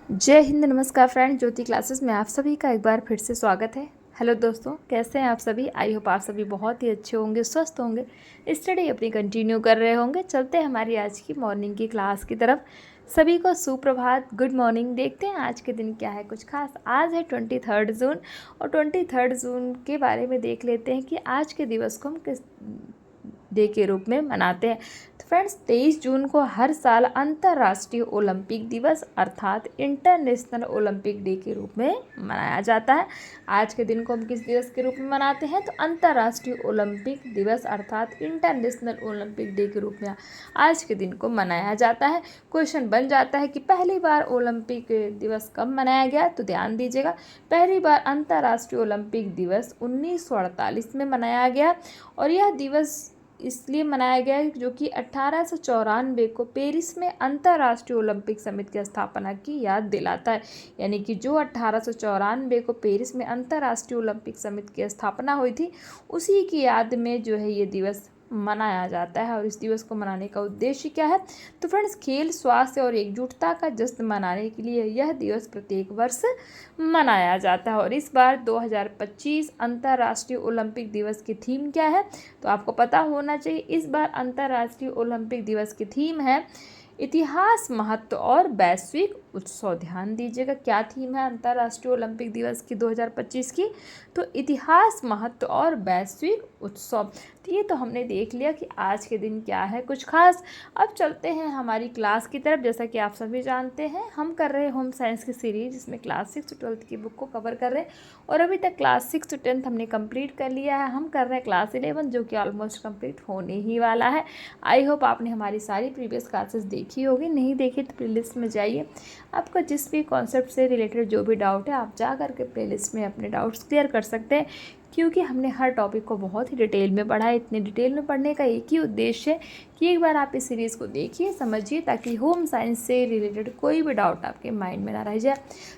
जय हिंद। नमस्कार फ्रेंड, ज्योति क्लासेस में आप सभी का एक बार फिर से स्वागत है। हेलो दोस्तों, कैसे हैं आप सभी? आई होप आप सभी बहुत ही अच्छे होंगे, स्वस्थ होंगे, स्टडी अपनी कंटिन्यू कर रहे होंगे। चलते हैं हमारी आज की मॉर्निंग की क्लास की तरफ। सभी को सुप्रभात, गुड मॉर्निंग। देखते हैं आज के दिन क्या है कुछ खास। आज है 23 जून और 23 जून के बारे में देख लेते हैं कि आज के दिवस को हम किस डे के रूप में मनाते हैं। तो फ्रेंड्स, 23 जून को हर साल अंतर्राष्ट्रीय ओलंपिक दिवस अर्थात इंटरनेशनल ओलंपिक डे के रूप में मनाया जाता है। आज के दिन को हम किस दिवस के रूप में मनाते हैं? तो अंतर्राष्ट्रीय ओलंपिक दिवस अर्थात इंटरनेशनल ओलंपिक डे के रूप में आज के दिन को मनाया जाता है। क्वेश्चन बन जाता है कि पहली बार ओलंपिक दिवस कब मनाया गया? तो ध्यान दीजिएगा, पहली बार अंतर्राष्ट्रीय ओलंपिक दिवस 1948 में मनाया गया और यह दिवस इसलिए मनाया गया है जो कि 1894 को पेरिस में अंतर्राष्ट्रीय ओलंपिक समिति की स्थापना की याद दिलाता है। यानी कि जो 1894 को पेरिस में अंतर्राष्ट्रीय ओलंपिक समिति की स्थापना हुई थी, उसी की याद में जो है ये दिवस मनाया जाता है। और इस दिवस को मनाने का उद्देश्य क्या है? तो फ्रेंड्स, खेल, स्वास्थ्य और एकजुटता का जश्न मनाने के लिए यह दिवस प्रत्येक वर्ष मनाया जाता है। और इस बार 2025 अंतर्राष्ट्रीय ओलंपिक दिवस की थीम क्या है? तो आपको पता होना चाहिए। इस बार अंतर्राष्ट्रीय ओलंपिक दिवस की थीम है इतिहास, महत्व और वैश्विक उत्सव। ध्यान दीजिएगा, क्या थीम है अंतर्राष्ट्रीय ओलंपिक दिवस की 2025 की? तो इतिहास, महत्व और वैश्विक उत्सव। तो ये तो हमने देख लिया कि आज के दिन क्या है कुछ खास। अब चलते हैं हमारी क्लास की तरफ। जैसा कि आप सभी जानते हैं, हम कर रहे हैं होम साइंस की सीरीज, जिसमें क्लास 6 से 12 की बुक को कवर कर रहे हैं और अभी तक क्लास 6 से 10 हमने कंप्लीट कर लिया है। हम कर रहे हैं क्लास 11 जो कि ऑलमोस्ट कंप्लीट होने ही वाला है। आई होप आपने हमारी सारी प्रीवियस क्लासेस देखी होगी। नहीं देखी तो प्लेलिस्ट में जाइए, आपका जिस भी कॉन्सेप्ट से रिलेटेड जो भी डाउट है आप जा करके प्लेलिस्ट में अपने डाउट्स क्लियर कर सकते हैं। क्योंकि हमने हर टॉपिक को बहुत ही डिटेल में पढ़ा है। इतने डिटेल में पढ़ने का एक ही उद्देश्य है कि एक बार आप इस सीरीज़ को देखिए, समझिए, ताकि होम साइंस से रिलेटेड कोई भी डाउट आपके माइंड में ना रह जाए।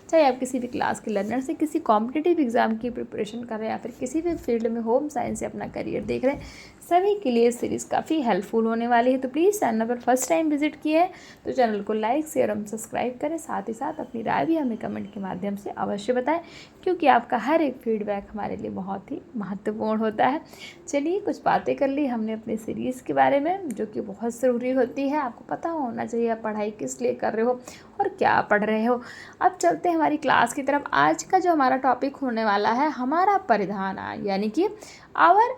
चाहे आप किसी भी क्लास के लर्नर से किसी कॉम्पिटिटिव एग्जाम की प्रिपरेशन कर रहे हैं या फिर किसी भी फील्ड में होम साइंस से अपना करियर देख रहे हैं, सभी के लिए सीरीज़ काफ़ी हेल्पफुल होने वाली है। तो प्लीज़ चैनल पर फर्स्ट टाइम विजिट किए हैं तो चैनल को लाइक, शेयर और सब्सक्राइब करें। साथ ही साथ अपनी राय भी हमें कमेंट के माध्यम से अवश्य बताएं, क्योंकि आपका हर एक फीडबैक हमारे लिए बहुत ही महत्वपूर्ण होता है। चलिए, कुछ बातें कर ली हमने अपनी सीरीज़ के बारे में, जो कि बहुत ज़रूरी होती है। आपको पता होना चाहिए आप पढ़ाई किस लिए कर रहे हो और क्या पढ़ रहे हो। अब चलते हैं हमारी क्लास की तरफ। आज का जो हमारा टॉपिक होने वाला है, हमारा परिधान, यानी कि आवर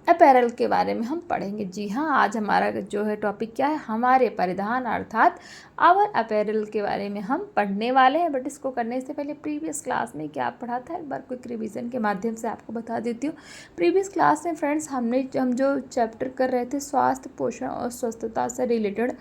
अपैरल के बारे में हम पढ़ेंगे। जी हाँ, आज हमारा जो है टॉपिक क्या है? हमारे परिधान अर्थात आवर अपैरल के बारे में हम पढ़ने वाले हैं। बट इसको करने से पहले प्रीवियस क्लास में क्या पढ़ा था, एक बार क्विक रिवीजन के माध्यम से आपको बता देती हूँ। प्रीवियस क्लास में फ्रेंड्स हम जो चैप्टर कर रहे थे स्वास्थ्य, पोषण और स्वस्थता से रिलेटेड,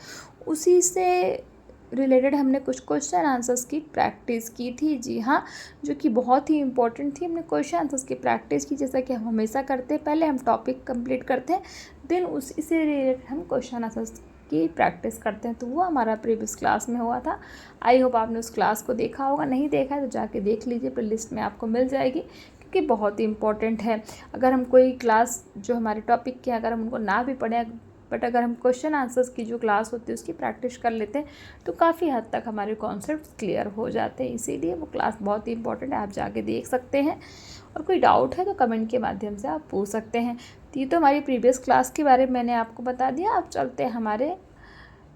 उसी से रिलेटेड हमने कुछ क्वेश्चन आंसर्स की प्रैक्टिस की थी। जी हाँ, जो कि बहुत ही इंपॉर्टेंट थी। हमने क्वेश्चन आंसर्स की प्रैक्टिस की, जैसा कि हम हमेशा करते हैं। पहले हम टॉपिक कंप्लीट करते हैं, देन उसी से रिलेटेड हम क्वेश्चन आंसर्स की प्रैक्टिस करते हैं। तो वो हमारा प्रीवियस क्लास में हुआ था। आई होप आपने उस क्लास को देखा होगा। नहीं देखा है तो जाके देख लीजिए, प्लेलिस्ट में आपको मिल जाएगी, क्योंकि बहुत ही इंपॉर्टेंट है। अगर हम कोई क्लास जो हमारे टॉपिक की, अगर हम उनको ना भी पढ़ें, बट अगर हम क्वेश्चन आंसर्स की जो क्लास होती है उसकी प्रैक्टिस कर लेते हैं, तो काफ़ी हद तक हमारे कॉन्सेप्ट्स क्लियर हो जाते हैं। इसीलिए वो क्लास बहुत ही इंपॉर्टेंट है, आप जाके देख सकते हैं। और कोई डाउट है तो कमेंट के माध्यम से आप पूछ सकते हैं। तो ये तो हमारी प्रीवियस क्लास के बारे में मैंने आपको बता दिया। अब चलते हैं हमारे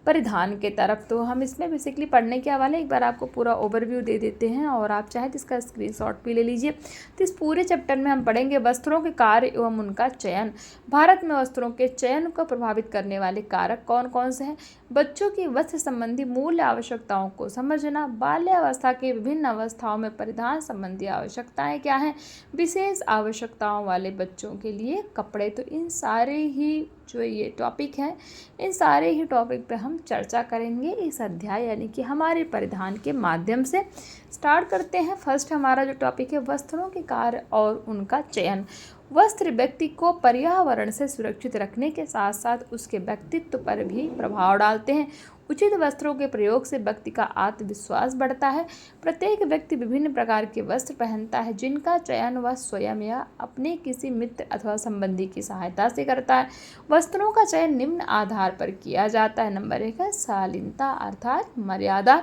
परिधान के तरफ। तो हम इसमें बेसिकली पढ़ने के वाले, एक बार आपको पूरा ओवरव्यू दे देते हैं और आप चाहे तो इसका स्क्रीनशॉट भी ले लीजिए। तो इस पूरे चैप्टर में हम पढ़ेंगे वस्त्रों के कार्य एवं उनका चयन। भारत में वस्त्रों के चयन को प्रभावित करने वाले कारक कौन कौन से हैं? बच्चों की वस्त्र संबंधी मूल आवश्यकताओं को समझना। बाल्यावस्था की विभिन्न अवस्थाओं में परिधान संबंधी आवश्यकताएं क्या हैं? विशेष आवश्यकताओं वाले बच्चों के लिए कपड़े। तो इन सारे ही जो ये टॉपिक हैं, इन सारे ही टॉपिक पे हम चर्चा करेंगे इस अध्याय यानी कि हमारे परिधान के माध्यम से। स्टार्ट करते हैं। फर्स्ट हमारा जो टॉपिक है, वस्त्रों के कार्य और उनका चयन। वस्त्र व्यक्ति को पर्यावरण से सुरक्षित रखने के साथ साथ उसके व्यक्तित्व पर भी प्रभाव डालते हैं। उचित वस्त्रों के प्रयोग से व्यक्ति का आत्मविश्वास बढ़ता है। प्रत्येक व्यक्ति विभिन्न प्रकार के वस्त्र पहनता है, जिनका चयन वह स्वयं या अपने किसी मित्र अथवा संबंधी की सहायता से करता है। वस्त्रों का चयन निम्न आधार पर किया जाता है। नंबर 1 है शालीनता अर्थात मर्यादा।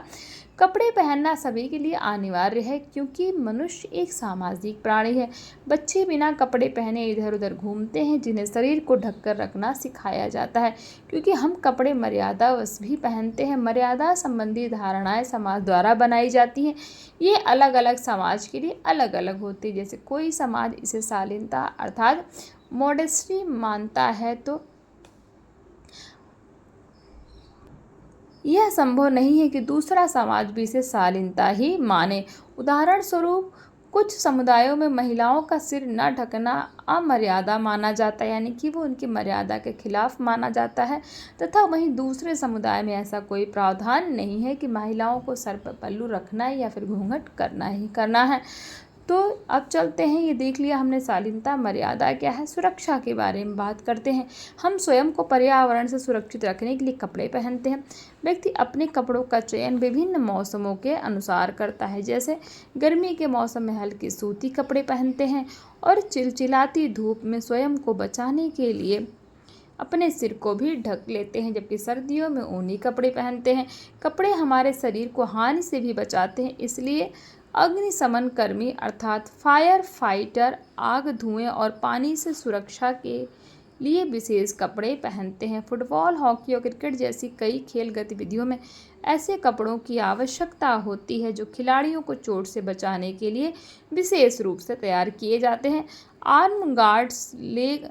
कपड़े पहनना सभी के लिए अनिवार्य है क्योंकि मनुष्य एक सामाजिक प्राणी है। बच्चे बिना कपड़े पहने इधर उधर घूमते हैं, जिन्हें शरीर को ढककर रखना सिखाया जाता है क्योंकि हम कपड़े मर्यादावश भी पहनते हैं। मर्यादा संबंधी धारणाएं समाज द्वारा बनाई जाती हैं। ये अलग अलग समाज के लिए अलग अलग होती है। जैसे कोई समाज इसे शालीनता अर्थात मॉडेस्टी मानता है तो यह संभव नहीं है कि दूसरा समाज भी इसे शालीनता ही माने। उदाहरण स्वरूप कुछ समुदायों में महिलाओं का सिर न ढकना अमर्यादा माना जाता है, यानी कि वो उनकी मर्यादा के खिलाफ माना जाता है, तथा वहीं दूसरे समुदाय में ऐसा कोई प्रावधान नहीं है कि महिलाओं को सर पर पल्लू रखना है या फिर घूंघट करना ही करना है। तो अब चलते हैं, ये देख लिया हमने शालीनता, मर्यादा क्या है, सुरक्षा के बारे में बात करते हैं। हम स्वयं को पर्यावरण से सुरक्षित रखने के लिए कपड़े पहनते हैं। व्यक्ति अपने कपड़ों का चयन विभिन्न मौसमों के अनुसार करता है। जैसे गर्मी के मौसम में हल्के सूती कपड़े पहनते हैं और चिलचिलाती धूप में स्वयं को बचाने के लिए अपने सिर को भी ढक लेते हैं, जबकि सर्दियों में ऊनी कपड़े पहनते हैं। कपड़े हमारे शरीर को हानि से भी बचाते हैं, इसलिए अग्निशमन कर्मी अर्थात फायर फाइटर आग, धुएं और पानी से सुरक्षा के लिए विशेष कपड़े पहनते हैं। फुटबॉल, हॉकी और क्रिकेट जैसी कई खेल गतिविधियों में ऐसे कपड़ों की आवश्यकता होती है जो खिलाड़ियों को चोट से बचाने के लिए विशेष रूप से तैयार किए जाते हैं। Arm guards, leg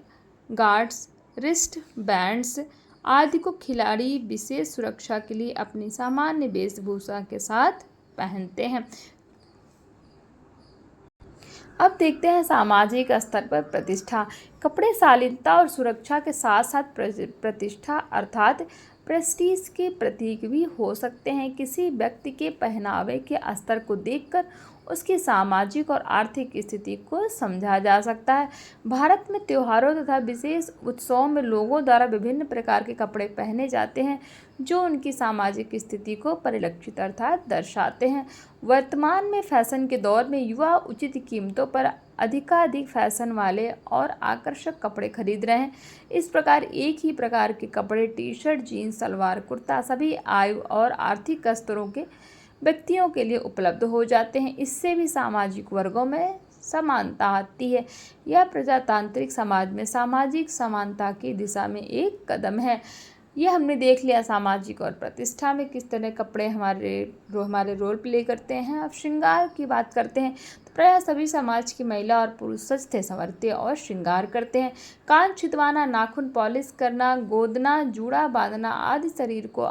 guards, wrist bands आदि को खिलाड़ी विशेष सुरक्षा के लिए अपनी सामान्य वेशभूषा के साथ पहनते हैं। अब देखते हैं सामाजिक स्तर पर प्रतिष्ठा। कपड़े शालीनता और सुरक्षा के साथ साथ प्रतिष्ठा अर्थात प्रेस्टीज के प्रतीक भी हो सकते हैं। किसी व्यक्ति के पहनावे के स्तर को देखकर उसकी सामाजिक और आर्थिक स्थिति को समझा जा सकता है। भारत में त्योहारों तथा विशेष उत्सवों में लोगों द्वारा विभिन्न प्रकार के कपड़े पहने जाते हैं जो उनकी सामाजिक स्थिति को परिलक्षित अर्थात दर्शाते हैं। वर्तमान में फैशन के दौर में युवा उचित कीमतों पर अधिकाधिक फैशन वाले और आकर्षक कपड़े खरीद रहे हैं। इस प्रकार एक ही प्रकार के कपड़े T shirt, jeans, salwar, kurta सभी आयु और आर्थिक स्तरों के व्यक्तियों के लिए उपलब्ध हो जाते हैं। इससे भी सामाजिक वर्गों में समानता आती है। यह प्रजातांत्रिक समाज में सामाजिक समानता की दिशा में एक कदम है। यह हमने देख लिया सामाजिक और प्रतिष्ठा में किस तरह कपड़े हमारे रोल प्ले करते हैं। अब श्रृंगार की बात करते हैं तो प्रायः सभी समाज की महिला और पुरुष सजते संवरते और श्रृंगार करते हैं। कान छिदवाना, नाखून पॉलिश करना, गोदना, जूड़ा बांधना आदि शरीर को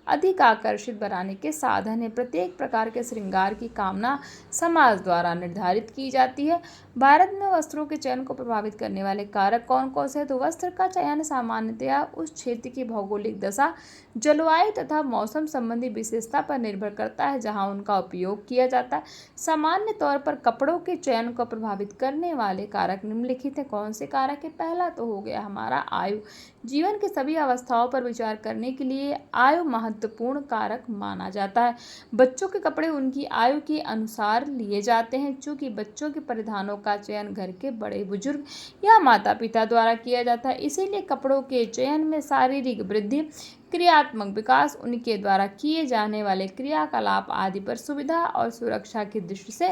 अधिक आकर्षित बनाने के साधन है। प्रत्येक प्रकार के श्रृंगार की कामना समाज द्वारा निर्धारित की जाती है। भारत में वस्त्रों के चयन को प्रभावित करने वाले कारक कौन कौन से हैं? तो वस्त्र का चयन सामान्यतया उस क्षेत्र की भौगोलिक दशा, जलवायु तथा मौसम संबंधी विशेषता पर निर्भर करता है जहां उनका उपयोग किया जाता है। सामान्य तौर पर कपड़ों के चयन को प्रभावित करने वाले कारक निम्नलिखित हैं। कौन से कारक है? पहला तो हो गया हमारा आयु। जीवन के सभी अवस्थाओं पर विचार करने के लिए आयु महत्वपूर्ण कारक माना जाता है। बच्चों के कपड़े उनकी आयु के अनुसार लिए जाते हैं। चूँकि बच्चों के परिधानों का चयन घर के बड़े बुजुर्ग या माता पिता द्वारा किया जाता है, इसीलिए कपड़ों के चयन में शारीरिक वृद्धि, क्रियात्मक विकास, उनके द्वारा किए जाने वाले क्रियाकलाप आदि पर सुविधा और सुरक्षा की दृष्टि से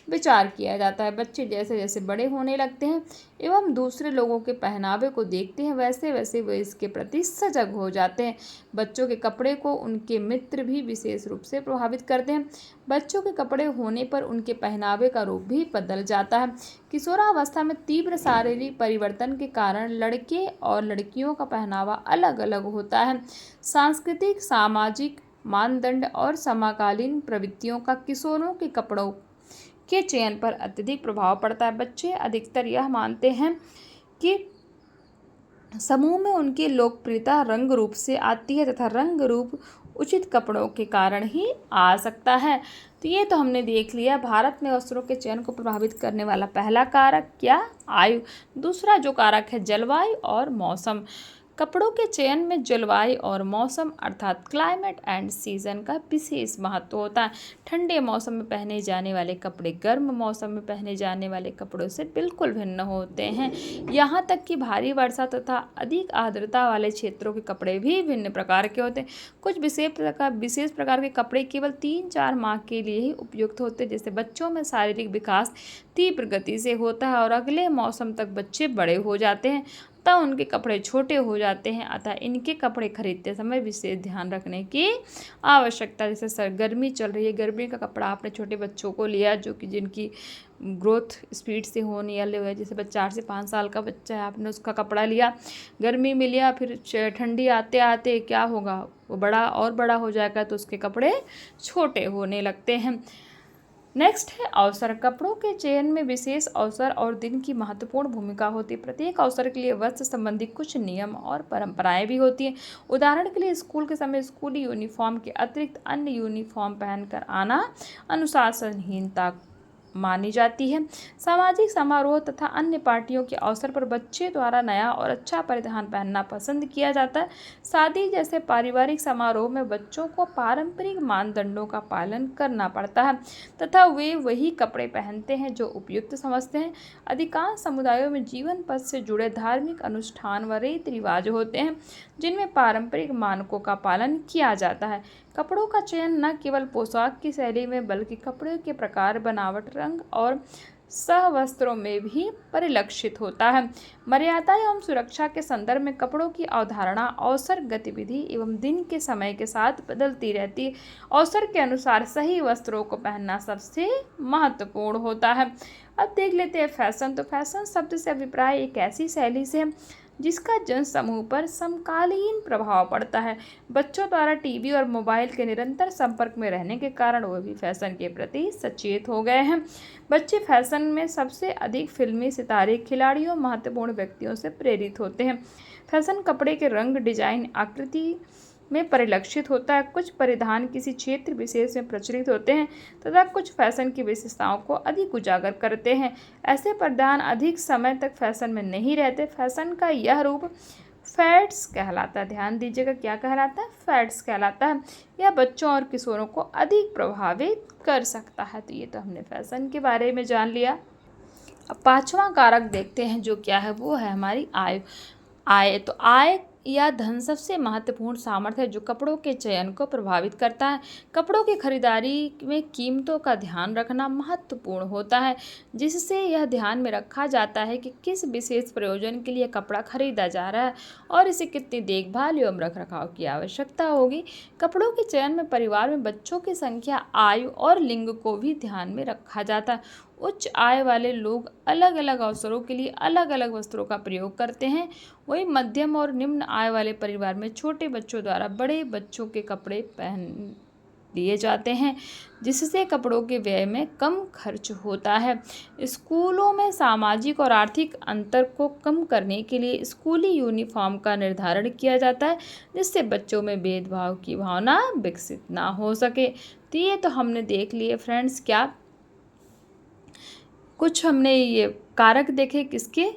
विचार किया जाता है। बच्चे जैसे जैसे बड़े होने लगते हैं एवं दूसरे लोगों के पहनावे को देखते हैं, वैसे वैसे वे इसके प्रति सजग हो जाते हैं। बच्चों के कपड़े को उनके मित्र भी विशेष रूप से प्रभावित करते हैं। बच्चों के कपड़े होने पर उनके पहनावे का रूप भी बदल जाता है। किशोरावस्था में तीव्र शारीरिक परिवर्तन के कारण लड़के और लड़कियों का पहनावा अलग अलग होता है। सांस्कृतिक, सामाजिक मानदंड और समकालीन प्रवृत्तियों का किशोरों के कपड़ों के चयन पर अत्यधिक प्रभाव पड़ता है। बच्चे अधिकतर यह मानते हैं कि समूह में उनकी लोकप्रियता रंग रूप से आती है तथा रंग रूप उचित कपड़ों के कारण ही आ सकता है। तो ये तो हमने देख लिया भारत में वस्त्रों के चयन को प्रभावित करने वाला पहला कारक क्या? आयु। दूसरा जो कारक है जलवायु और मौसम। कपड़ों के चयन में जलवायु और मौसम अर्थात क्लाइमेट एंड सीजन का विशेष महत्व होता है। ठंडे मौसम में पहने जाने वाले कपड़े गर्म मौसम में पहने जाने वाले कपड़ों से बिल्कुल भिन्न होते हैं। यहाँ तक कि भारी वर्षा तथा अधिक आर्द्रता वाले क्षेत्रों के कपड़े भी भिन्न प्रकार के होते हैं। कुछ विशेष प्रकार के कपड़े केवल 3-4 माह के लिए ही उपयुक्त होते हैं। जैसे बच्चों में शारीरिक विकास तीव्र गति से होता है और अगले मौसम तक बच्चे बड़े हो जाते हैं, तब उनके कपड़े छोटे हो जाते हैं। अतः इनके कपड़े खरीदते समय विशेष ध्यान रखने की आवश्यकता। जैसे गर्मी चल रही है, गर्मी का कपड़ा आपने छोटे बच्चों को लिया जो कि जिनकी ग्रोथ स्पीड से होने वाले हुए, जैसे 4 से 5 साल का बच्चा है, आपने उसका कपड़ा लिया, गर्मी में लिया, फिर ठंडी आते आते क्या होगा, वो बड़ा हो जाएगा, तो उसके कपड़े छोटे होने लगते हैं। नेक्स्ट है अवसर। कपड़ों के चयन में विशेष अवसर और दिन की महत्वपूर्ण भूमिका होती है। प्रत्येक अवसर के लिए वस्त्र संबंधी कुछ नियम और परंपराएं भी होती हैं। उदाहरण के लिए स्कूल के समय स्कूली यूनिफॉर्म के अतिरिक्त अन्य यूनिफॉर्म पहनकर आना अनुशासनहीनता मानी जाती है। सामाजिक समारोह तथा अन्य पार्टियों के अवसर पर बच्चे द्वारा नया और अच्छा परिधान पहनना पसंद किया जाता है। शादी जैसे पारिवारिक समारोह में बच्चों को पारंपरिक मानदंडों का पालन करना पड़ता है तथा वे वही कपड़े पहनते हैं जो उपयुक्त समझते हैं। अधिकांश समुदायों में जीवन पथ से जुड़े धार्मिक अनुष्ठान व रीति रिवाज होते हैं जिनमें पारंपरिक मानकों का पालन किया जाता है। कपड़ों का चयन न केवल पोशाक की शैली में बल्कि कपड़े के प्रकार, बनावट, रंग और सहवस्त्रों में भी परिलक्षित होता है। मर्यादा एवं सुरक्षा के संदर्भ में कपड़ों की अवधारणा अवसर, गतिविधि एवं दिन के समय के साथ बदलती रहती है। अवसर के अनुसार सही वस्त्रों को पहनना सबसे महत्वपूर्ण होता है। अब देख लेते हैं फैशन। तो फैशन शब्द से अभिप्राय एक ऐसी शैली से जिसका जन समूह पर समकालीन प्रभाव पड़ता है। बच्चों द्वारा टीवी और मोबाइल के निरंतर संपर्क में रहने के कारण वे भी फैशन के प्रति सचेत हो गए हैं। बच्चे फैशन में सबसे अधिक फिल्मी सितारे, खिलाड़ियों, महत्वपूर्ण व्यक्तियों से प्रेरित होते हैं। फैशन कपड़े के रंग, डिजाइन, आकृति में परिलक्षित होता है। कुछ परिधान किसी क्षेत्र विशेष में प्रचलित होते हैं तथा कुछ फैशन की विशेषताओं को अधिक उजागर करते हैं। ऐसे परिधान अधिक समय तक फैशन में नहीं रहते। फैशन का यह रूप फैड्स कहलाता है। ध्यान दीजिएगा, क्या कहलाता है? फैड्स कहलाता है। यह बच्चों और किशोरों को अधिक प्रभावित कर सकता है। तो ये तो हमने फैशन के बारे में जान लिया। अब 5वां कारक देखते हैं, जो क्या है, वो है हमारी आय। तो आय या धन सबसे महत्वपूर्ण सामर्थ्य है जो कपड़ों के चयन को प्रभावित करता है। कपड़ों की खरीदारी में कीमतों का ध्यान रखना महत्वपूर्ण होता है, जिससे यह ध्यान में रखा जाता है कि किस विशेष प्रयोजन के लिए कपड़ा खरीदा जा रहा है और इसे कितनी देखभाल एवं रखरखाव की आवश्यकता होगी। कपड़ों के चयन में परिवार में बच्चों की संख्या, आयु और लिंग को भी ध्यान में रखा जाता है। उच्च आय वाले लोग अलग अलग अवसरों के लिए अलग अलग वस्त्रों का प्रयोग करते हैं। वहीं मध्यम और निम्न आय वाले परिवार में छोटे बच्चों द्वारा बड़े बच्चों के कपड़े पहन लिए जाते हैं, जिससे कपड़ों के व्यय में कम खर्च होता है। स्कूलों में सामाजिक और आर्थिक अंतर को कम करने के लिए स्कूली यूनिफॉर्म का निर्धारण किया जाता है, जिससे बच्चों में भेदभाव की भावना विकसित ना हो सके। तो ये तो हमने देख लिए फ्रेंड्स, क्या कुछ हमने ये कारक देखे किसके,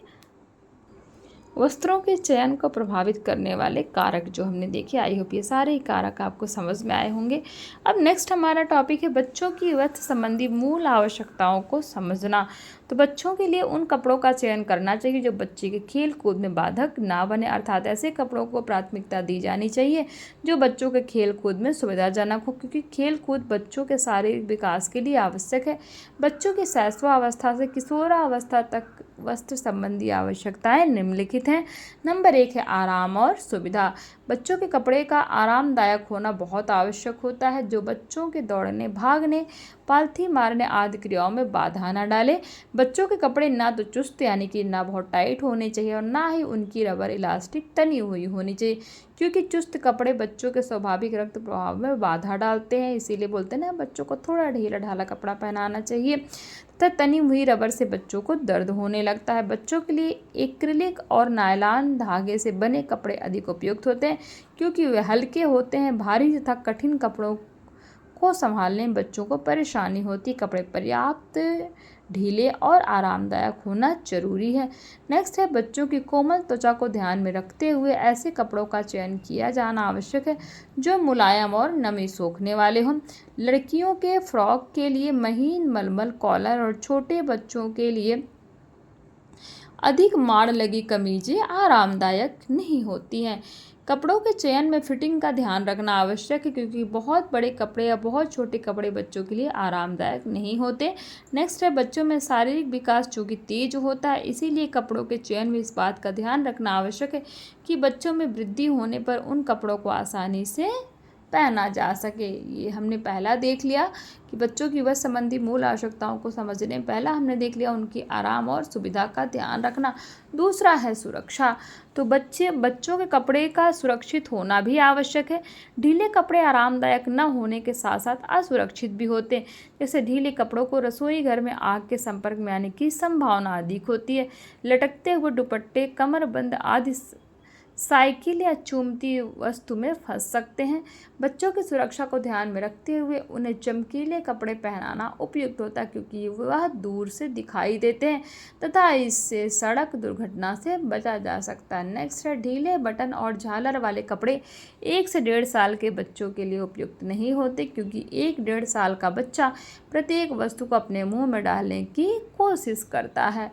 वस्त्रों के चयन को प्रभावित करने वाले कारक जो हमने देखे। आई होप ये सारे ही कारक आपको समझ में आए होंगे। अब नेक्स्ट हमारा टॉपिक है बच्चों की वस्त्र संबंधी मूल आवश्यकताओं को समझना। तो बच्चों के लिए उन कपड़ों का चयन करना चाहिए जो बच्चे के खेल कूद में बाधक ना बने, अर्थात ऐसे कपड़ों को प्राथमिकता दी जानी चाहिए जो बच्चों के खेल कूद में सुविधाजनक हो, क्योंकि खेल कूद बच्चों के शारीरिक विकास के लिए आवश्यक है। बच्चों की शैशवावस्था से किशोरावस्था तक वस्त्र संबंधी आवश्यकताएं निम्नलिखित हैं। नंबर 1 है आराम और सुविधा। बच्चों के कपड़े का आरामदायक होना बहुत आवश्यक होता है, जो बच्चों के दौड़ने, भागने, पालथी मारने आदि क्रियाओं में बाधा न डाले। बच्चों के कपड़े ना तो चुस्त यानी कि ना बहुत टाइट होने चाहिए और ना ही उनकी रबर इलास्टिक तनी हुई होनी चाहिए, क्योंकि चुस्त कपड़े बच्चों के स्वाभाविक रक्त प्रवाह में बाधा डालते हैं। इसीलिए बोलते हैं ना, बच्चों को थोड़ा ढीला ढाला कपड़ा पहनाना चाहिए। तथा तनी हुई रबर से बच्चों को दर्द होने लगता है। बच्चों के लिए एक्रिलिक और नायलॉन धागे से बने कपड़े अधिक उपयुक्त होते हैं, क्योंकि वे हल्के होते हैं। भारी तथा कठिन कपड़ों को संभालने में बच्चों को परेशानी होती। कपड़े पर्याप्त ढीले और आरामदायक होना जरूरी है। नेक्स्ट है, बच्चों की कोमल त्वचा को ध्यान में रखते हुए ऐसे कपड़ों का चयन किया जाना आवश्यक है जो मुलायम और नमी सोखने वाले हों। लड़कियों के फ्रॉक के लिए महीन मलमल कॉलर और छोटे बच्चों के लिए अधिक माड़ लगी कमीजें आरामदायक नहीं होती हैं। कपड़ों के चयन में फिटिंग का ध्यान रखना आवश्यक है क्योंकि बहुत बड़े कपड़े या बहुत छोटे कपड़े बच्चों के लिए आरामदायक नहीं होते। नेक्स्ट है, बच्चों में शारीरिक विकास चूँकि तेज होता है, इसीलिए कपड़ों के चयन में इस बात का ध्यान रखना आवश्यक है कि बच्चों में वृद्धि होने पर उन कपड़ों को आसानी से पहना जा सके। ये हमने पहला देख लिया कि बच्चों की वजह संबंधी मूल आवश्यकताओं को समझने में पहला हमने देख लिया उनकी आराम और सुविधा का ध्यान रखना। दूसरा है सुरक्षा। तो बच्चों के कपड़े का सुरक्षित होना भी आवश्यक है। ढीले कपड़े आरामदायक न होने के साथ साथ असुरक्षित भी होते हैं। जैसे ढीले कपड़ों को रसोई घर में आग के संपर्क में आने की संभावना अधिक होती है। लटकते हुए दुपट्टे, कमरबंद आदि साइकिल या चूमती वस्तु में फंस सकते हैं। बच्चों की सुरक्षा को ध्यान में रखते हुए उन्हें चमकीले कपड़े पहनाना उपयुक्त होता है क्योंकि वह दूर से दिखाई देते हैं तथा इससे सड़क दुर्घटना से बचा जा सकता है। नेक्स्ट है, ढीले बटन और झालर वाले कपड़े 1 से 1.5 साल के बच्चों के लिए उपयुक्त नहीं होते क्योंकि 1-1.5 साल का बच्चा प्रत्येक वस्तु को अपने मुंह में डालने की कोशिश करता है।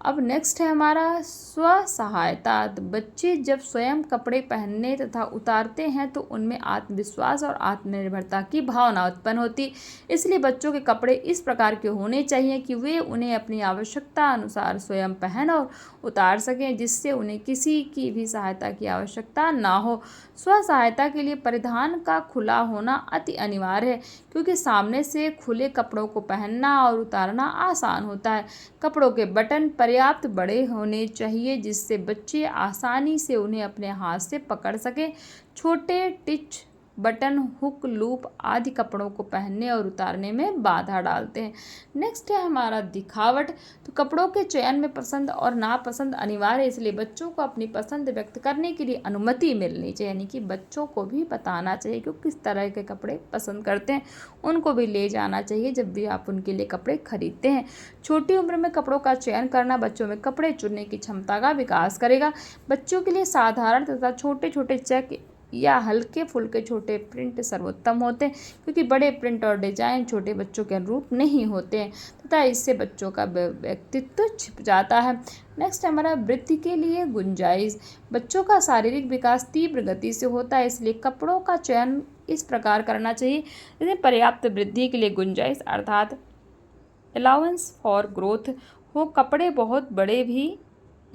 अब नेक्स्ट है हमारा स्व सहायता। बच्चे जब स्वयं कपड़े पहनने तथा उतारते हैं तो उनमें आत्मविश्वास और आत्मनिर्भरता की भावना उत्पन्न होती। इसलिए बच्चों के कपड़े इस प्रकार के होने चाहिए कि वे उन्हें अपनी आवश्यकता अनुसार स्वयं पहन और उतार सकें, जिससे उन्हें किसी की भी सहायता की आवश्यकता ना हो। स्व सहायता के लिए परिधान का खुला होना अति अनिवार्य है क्योंकि सामने से खुले कपड़ों को पहनना और उतारना आसान होता है। कपड़ों के बटन पर्याप्त बड़े होने चाहिए जिससे बच्चे आसानी से उन्हें अपने हाथ से पकड़ सकें। छोटे टिच, बटन, हुक, लूप आदि कपड़ों को पहनने और उतारने में बाधा डालते हैं। नेक्स्ट है हमारा दिखावट। तो कपड़ों के चयन में पसंद और नापसंद अनिवार्य है, इसलिए बच्चों को अपनी पसंद व्यक्त करने के लिए अनुमति मिलनी चाहिए। यानी कि बच्चों को भी बताना चाहिए कि किस तरह के कपड़े पसंद करते हैं, उनको भी ले जाना चाहिए जब भी आप उनके लिए कपड़े खरीदते हैं। छोटी उम्र में कपड़ों का चयन करना बच्चों में कपड़े चुनने की क्षमता का विकास करेगा। बच्चों के लिए साधारण तथा छोटे छोटे चेक या हल्के फुल्के छोटे प्रिंट सर्वोत्तम होते हैं क्योंकि बड़े प्रिंट और डिजाइन छोटे बच्चों के अनुरूप नहीं होते हैं तथा इससे बच्चों का व्यक्तित्व छिप जाता है। नेक्स्ट हमारा वृद्धि के लिए गुंजाइश। बच्चों का शारीरिक विकास तीव्र गति से होता है, इसलिए कपड़ों का चयन इस प्रकार करना चाहिए जिसमें पर्याप्त वृद्धि के लिए गुंजाइश अर्थात अलाउंस फॉर ग्रोथ हो। कपड़े बहुत बड़े भी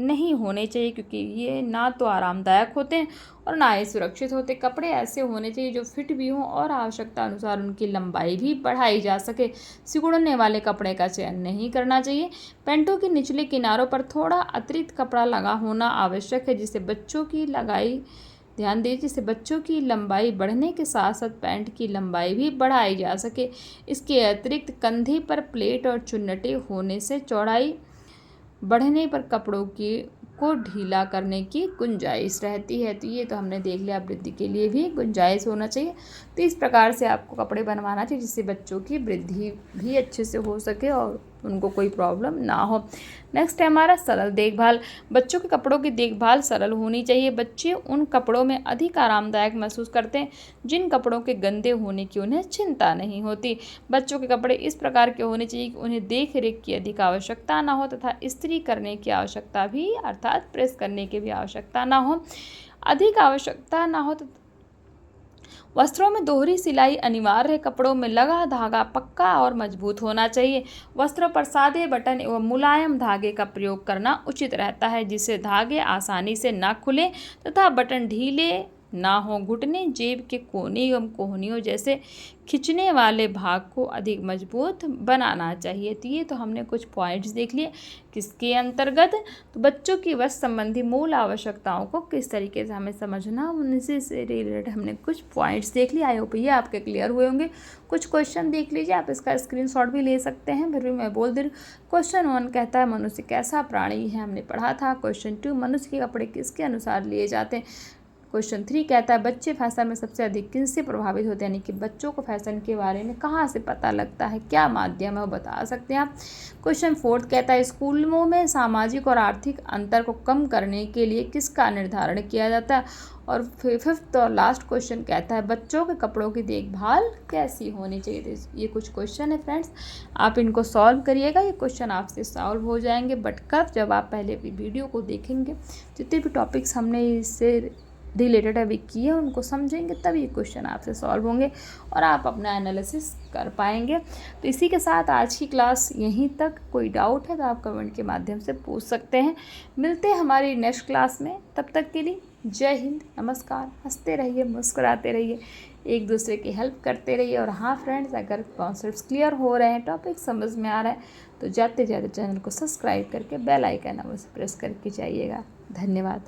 नहीं होने चाहिए क्योंकि ये ना तो आरामदायक होते हैं और ना ही सुरक्षित होते। कपड़े ऐसे होने चाहिए जो फिट भी हों और आवश्यकता अनुसार उनकी लंबाई भी बढ़ाई जा सके। सिकुड़ने वाले कपड़े का चयन नहीं करना चाहिए। पैंटों के निचले किनारों पर थोड़ा अतिरिक्त कपड़ा लगा होना आवश्यक है जिससे बच्चों की लंबाई बढ़ने के साथ साथ पैंट की लंबाई भी बढ़ाई जा सके। इसके अतिरिक्त कंधे पर प्लेट और चुन्नटे होने से चौड़ाई बढ़ने पर कपड़ों को ढीला करने की गुंजाइश रहती है। तो ये तो हमने देख लिया, वृद्धि के लिए भी गुंजाइश होना चाहिए। तो इस प्रकार से आपको कपड़े बनवाना चाहिए जिससे बच्चों की वृद्धि भी अच्छे से हो सके और उनको कोई प्रॉब्लम ना हो। नेक्स्ट है हमारा सरल देखभाल। बच्चों के कपड़ों की देखभाल सरल होनी चाहिए। बच्चे उन कपड़ों में अधिक आरामदायक महसूस करते हैं जिन कपड़ों के गंदे होने की उन्हें चिंता नहीं होती। बच्चों के कपड़े इस प्रकार के होने चाहिए कि उन्हें देख रेख की अधिक आवश्यकता ना हो तथा इस्त्री करने की आवश्यकता भी अर्थात प्रेस करने की भी आवश्यकता ना हो, अधिक आवश्यकता ना हो। वस्त्रों में दोहरी सिलाई अनिवार्य है। कपड़ों में लगा धागा पक्का और मजबूत होना चाहिए। वस्त्रों पर सादे बटन एवं मुलायम धागे का प्रयोग करना उचित रहता है जिससे धागे आसानी से न खुले तथा बटन ढीले ना हो। घुटने, जेब के कोने एवं कोहनियों जैसे खिंचने वाले भाग को अधिक मजबूत बनाना चाहिए। तो ये तो हमने कुछ पॉइंट्स देख लिए किसके अंतर्गत, तो बच्चों की वस्त्र संबंधी मूल आवश्यकताओं को किस तरीके से हमें समझना, उनसे से रिलेटेड हमने कुछ पॉइंट्स देख लिए। आई होप ये आपके क्लियर हुए होंगे। कुछ क्वेश्चन देख लीजिए, आप इसका स्क्रीनशॉट भी ले सकते हैं। फिर भी मैं बोल दे रही हूँ। क्वेश्चन 1 कहता है मनुष्य कैसा प्राणी है, हमने पढ़ा था। क्वेश्चन 2 मनुष्य के कपड़े किसके अनुसार लिए जाते हैं। क्वेश्चन 3 कहता है बच्चे फैशन में सबसे अधिक किनसे प्रभावित होते हैं, यानी कि बच्चों को फैशन के बारे में कहाँ से पता लगता है, क्या माध्यम है वो बता सकते हैं आप। क्वेश्चन 4 कहता है स्कूलों में सामाजिक और आर्थिक अंतर को कम करने के लिए किसका निर्धारण किया जाता है। और 5th और लास्ट क्वेश्चन कहता है बच्चों के कपड़ों की देखभाल कैसी होनी चाहिए। तो ये कुछ क्वेश्चन है फ्रेंड्स, आप इनको सॉल्व करिएगा, ये क्वेश्चन आपसे सॉल्व हो जाएंगे। बट कब, जब आप पहले भी वीडियो को देखेंगे, जितने भी टॉपिक्स हमने इससे रिलेटेड अभी किए उनको समझेंगे, तब ये क्वेश्चन आपसे सॉल्व होंगे और आप अपना एनालिसिस कर पाएंगे। तो इसी के साथ आज की क्लास यहीं तक। कोई डाउट है तो आप कमेंट के माध्यम से पूछ सकते हैं। मिलते हैं हमारी नेक्स्ट क्लास में, तब तक के लिए जय हिंद, नमस्कार। हंसते रहिए, मुस्कुराते रहिए, एक दूसरे की हेल्प करते रहिए। और हाँ फ्रेंड्स, अगर कॉन्सेप्ट्स क्लियर हो रहे हैं, टॉपिक समझ में आ रहा है, तो जाते जाते चैनल को सब्सक्राइब करके बेल आइकन अवश्य प्रेस करके जाइएगा। धन्यवाद।